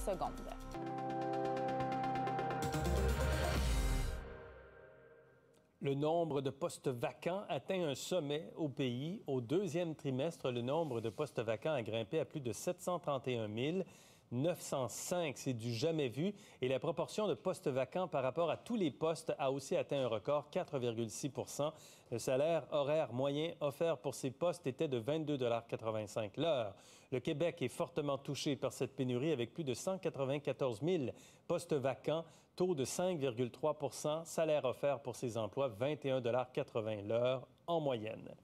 secondes. Le nombre de postes vacants atteint un sommet au pays. Au deuxième trimestre, le nombre de postes vacants a grimpé à plus de 731 905. C'est du jamais vu. Et la proportion de postes vacants par rapport à tous les postes a aussi atteint un record, 4,6 %. Le salaire horaire moyen offert pour ces postes était de 22,85 $ l'heure. Le Québec est fortement touché par cette pénurie avec plus de 194 000 postes vacants, taux de 5,3 %, salaire offert pour ces emplois, 21,80 $ l'heure en moyenne.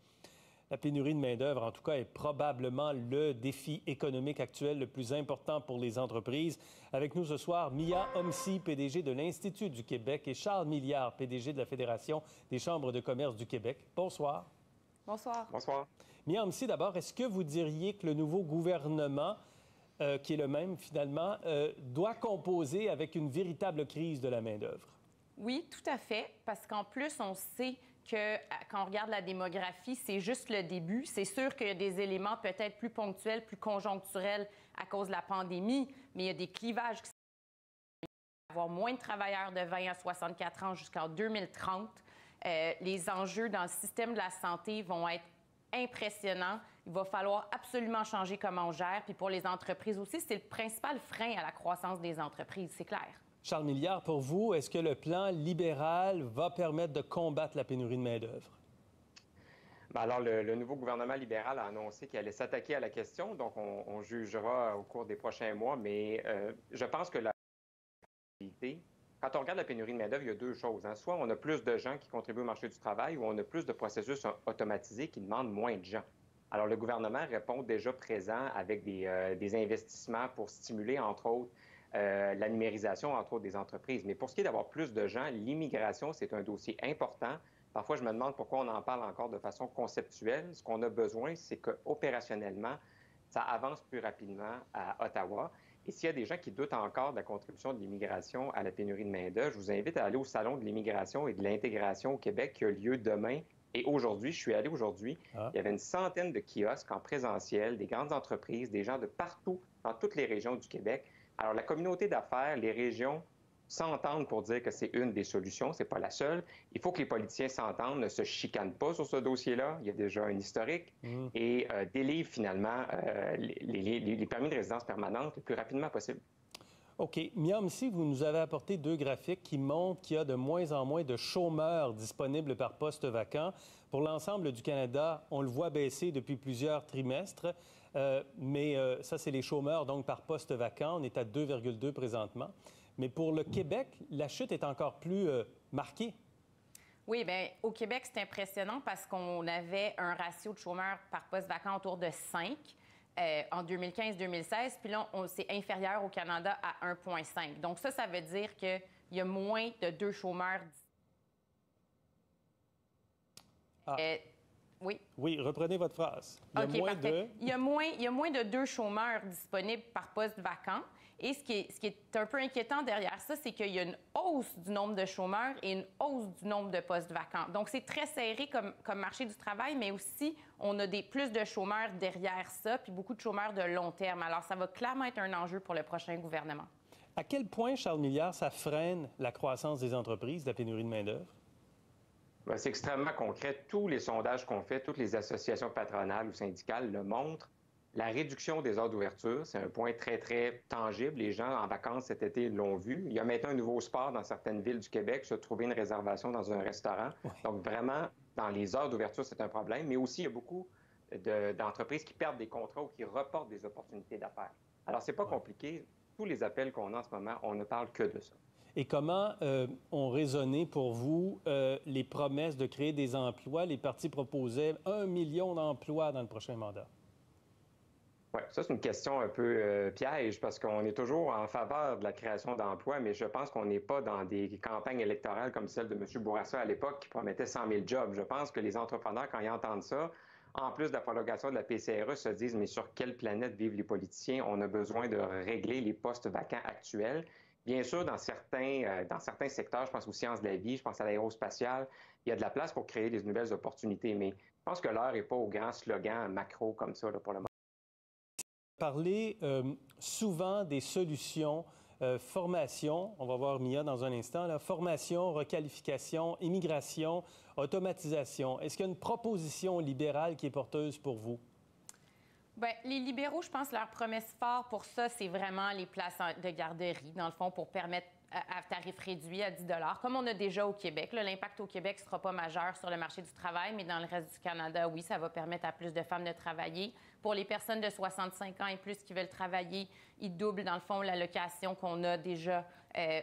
La pénurie de main-d'œuvre, en tout cas, est probablement le défi économique actuel le plus important pour les entreprises. Avec nous ce soir, Mia Homsi, PDG de l'Institut du Québec, et Charles Milliard, PDG de la Fédération des chambres de commerce du Québec. Bonsoir. Bonsoir. Bonsoir. Mia Homsi, d'abord, est-ce que vous diriez que le nouveau gouvernement, qui est le même finalement, doit composer avec une véritable crise de la main-d'œuvre? Oui, tout à fait, parce qu'en plus, on sait que quand on regarde la démographie, c'est juste le début. C'est sûr qu'il y a des éléments peut-être plus ponctuels, plus conjoncturels à cause de la pandémie, mais il y a des clivages qui sont avoir moins de travailleurs de 20 à 64 ans jusqu'en 2030. Les enjeux dans le système de la santé vont être impressionnants. Il va falloir absolument changer comment on gère. Puis pour les entreprises aussi, c'est le principal frein à la croissance des entreprises, c'est clair. Charles Milliard, pour vous, est-ce que le plan libéral va permettre de combattre la pénurie de main-d'œuvre? Alors, le nouveau gouvernement libéral a annoncé qu'il allait s'attaquer à la question, donc on jugera au cours des prochains mois, mais je pense que quand on regarde la pénurie de main-d'œuvre, il y a deux choses. Soit on a plus de gens qui contribuent au marché du travail ou on a plus de processus automatisés qui demandent moins de gens. Alors, le gouvernement répond déjà présent avec des investissements pour stimuler, entre autres, la numérisation, entre autres, des entreprises. Mais pour ce qui est d'avoir plus de gens, l'immigration, c'est un dossier important. Parfois, je me demande pourquoi on en parle encore de façon conceptuelle. Ce qu'on a besoin, c'est qu'opérationnellement, ça avance plus rapidement à Ottawa. Et s'il y a des gens qui doutent encore de la contribution de l'immigration à la pénurie de main-d'œuvre, je vous invite à aller au Salon de l'immigration et de l'intégration au Québec qui a lieu demain. Et aujourd'hui, je suis allé aujourd'hui, il y avait une centaine de kiosques en présentiel, des grandes entreprises, des gens de partout, dans toutes les régions du Québec. Alors, la communauté d'affaires, les régions s'entendent pour dire que c'est une des solutions, c'est pas la seule. Il faut que les politiciens s'entendent, ne se chicanent pas sur ce dossier-là. Il y a déjà un historique et délivrent finalement les permis de résidence permanente le plus rapidement possible. OK. Mia Homsi, vous nous avez apporté deux graphiques qui montrent qu'il y a de moins en moins de chômeurs disponibles par poste vacant. Pour l'ensemble du Canada, on le voit baisser depuis plusieurs trimestres, mais ça, c'est les chômeurs donc par poste vacant. On est à 2,2 présentement. Mais pour le Québec, la chute est encore plus marquée. Oui, bien, au Québec, c'est impressionnant parce qu'on avait un ratio de chômeurs par poste vacant autour de 5 en 2015-2016. Puis là, c'est inférieur au Canada à 1,5. Donc ça veut dire qu'il y a moins de 2 chômeurs. Oui. Oui, reprenez votre phrase. Il y a moins de 2 chômeurs disponibles par poste vacant. Et ce qui est un peu inquiétant derrière ça, c'est qu'il y a une hausse du nombre de chômeurs et une hausse du nombre de postes vacants. Donc, c'est très serré comme marché du travail, mais aussi, on a plus de chômeurs derrière ça, puis beaucoup de chômeurs de long terme. Alors, ça va clairement être un enjeu pour le prochain gouvernement. À quel point, Charles Milliard, ça freine la croissance des entreprises, la pénurie de main-d'œuvre? Bien, c'est extrêmement concret. Tous les sondages qu'on fait, toutes les associations patronales ou syndicales le montrent. La réduction des heures d'ouverture, c'est un point très, très tangible. Les gens en vacances cet été l'ont vu. Il y a maintenant un nouveau sport dans certaines villes du Québec, se trouver une réservation dans un restaurant. Oui. Donc, vraiment, dans les heures d'ouverture, c'est un problème. Mais aussi, il y a beaucoup d'entreprises qui perdent des contrats ou qui reportent des opportunités d'affaires. Alors, c'est pas compliqué. Tous les appels qu'on a en ce moment, on ne parle que de ça. Et comment ont résonné pour vous les promesses de créer des emplois? Les partis proposaient 1 million d'emplois dans le prochain mandat. Oui, ça, c'est une question un peu piège parce qu'on est toujours en faveur de la création d'emplois, mais je pense qu'on n'est pas dans des campagnes électorales comme celle de M. Bourassa à l'époque qui promettait 100 000 jobs. Je pense que les entrepreneurs, quand ils entendent ça, en plus de la prolongation de la PCRE, se disent « mais sur quelle planète vivent les politiciens? On a besoin de régler les postes vacants actuels. » Bien sûr, dans certains secteurs, je pense aux sciences de la vie, je pense à l'aérospatiale, il y a de la place pour créer des nouvelles opportunités, mais je pense que l'heure n'est pas au grand slogan macro comme ça là, pour le moment. parlez souvent des solutions, formation, on va voir Mia dans un instant, là, formation, requalification, immigration, automatisation. Est-ce qu'il y a une proposition libérale qui est porteuse pour vous? Bien, les libéraux, je pense, leur promesse forte pour ça, c'est vraiment les places de garderie, dans le fond, pour permettre à tarif réduit à 10 $, comme on a déjà au Québec. L'impact au Québec ne sera pas majeur sur le marché du travail, mais dans le reste du Canada, oui, ça va permettre à plus de femmes de travailler. Pour les personnes de 65 ans et plus qui veulent travailler, ils doublent, dans le fond, l'allocation qu'on a déjà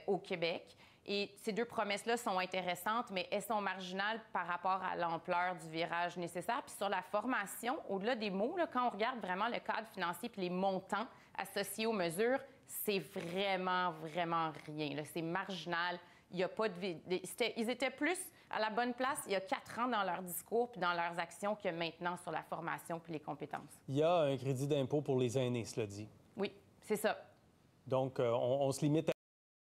au Québec. Et ces deux promesses-là sont intéressantes, mais elles sont marginales par rapport à l'ampleur du virage nécessaire. Puis sur la formation, au-delà des mots, là, quand on regarde vraiment le cadre financier puis les montants associés aux mesures, c'est vraiment, vraiment rien. Là. C'est marginal. Il n'y a pas de... Ils étaient plus à la bonne place il y a 4 ans dans leur discours puis dans leurs actions que maintenant sur la formation puis les compétences. Il y a un crédit d'impôt pour les aînés, cela dit. Oui, c'est ça. Donc, on se limite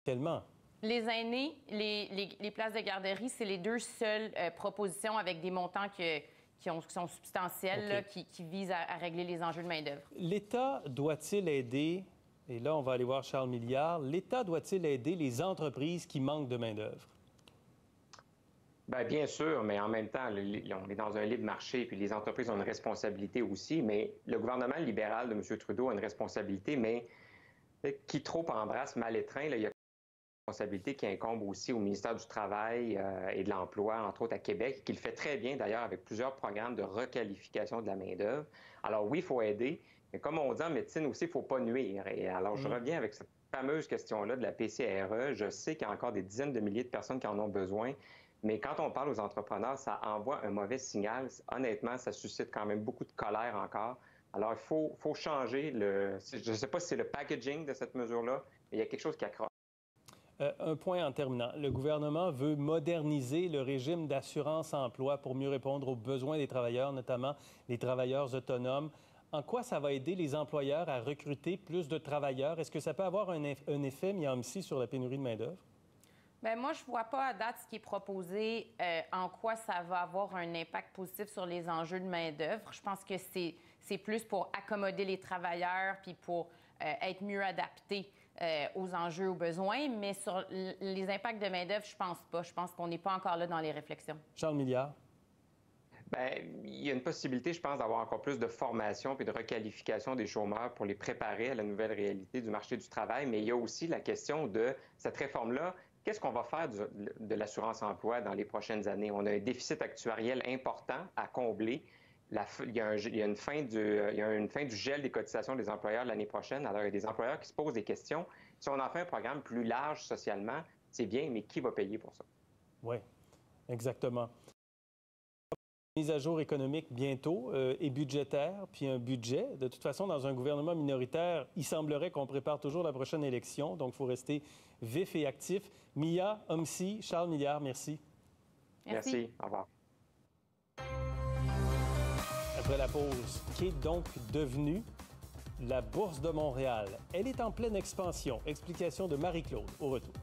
tellement. Les aînés, les places de garderie, c'est les deux seules propositions avec des montants qui sont substantiels, là, qui visent à régler les enjeux de main-d'œuvre. L'État doit-il aider, et là, on va aller voir Charles Milliard, l'État doit-il aider les entreprises qui manquent de main-d'œuvre? Bien sûr, mais en même temps, on est dans un libre marché, puis les entreprises ont une responsabilité aussi, mais le gouvernement libéral de M. Trudeau a une responsabilité, mais qui trop embrasse mal étreint, là, il y a responsabilité qui incombe aussi au ministère du Travail et de l'Emploi, entre autres à Québec, qui le fait très bien d'ailleurs avec plusieurs programmes de requalification de la main-d'œuvre. Alors oui, il faut aider, mais comme on dit en médecine aussi, il ne faut pas nuire. Et alors, je reviens avec cette fameuse question-là de la PCRE. Je sais qu'il y a encore des dizaines de milliers de personnes qui en ont besoin, mais quand on parle aux entrepreneurs, ça envoie un mauvais signal. Honnêtement, ça suscite quand même beaucoup de colère encore. Alors, il faut changer je ne sais pas si c'est le packaging de cette mesure-là, mais il y a quelque chose qui accroche. Un point en terminant. Le gouvernement veut moderniser le régime d'assurance-emploi pour mieux répondre aux besoins des travailleurs, notamment les travailleurs autonomes. En quoi ça va aider les employeurs à recruter plus de travailleurs? Est-ce que ça peut avoir un effet, Mia Homsi, sur la pénurie de main-d'œuvre? Bien, moi, je ne vois pas à date ce qui est proposé, en quoi ça va avoir un impact positif sur les enjeux de main-d'œuvre. Je pense que c'est plus pour accommoder les travailleurs puis pour être mieux adaptés aux enjeux, aux besoins. Mais sur les impacts de main-d'œuvre, je pense pas. Je pense qu'on n'est pas encore là dans les réflexions. Charles Milliard. Bien, il y a une possibilité, je pense, d'avoir encore plus de formation et de requalification des chômeurs pour les préparer à la nouvelle réalité du marché du travail. Mais il y a aussi la question de cette réforme-là. Qu'est-ce qu'on va faire de l'assurance-emploi dans les prochaines années? On a un déficit actuariel important à combler. Il y a une fin du gel des cotisations des employeurs l'année prochaine. Alors, il y a des employeurs qui se posent des questions. Si on en fait un programme plus large socialement, c'est bien, mais qui va payer pour ça? Oui, exactement. Mise à jour économique bientôt et budgétaire, puis un budget. De toute façon, dans un gouvernement minoritaire, il semblerait qu'on prépare toujours la prochaine élection, donc il faut rester vif et actif. Mia Homsi, Charles Milliard, merci. Merci. Au revoir. Après la pause, qu'est donc devenue la Bourse de Montréal? Elle est en pleine expansion. Explication de Marie-Claude au retour.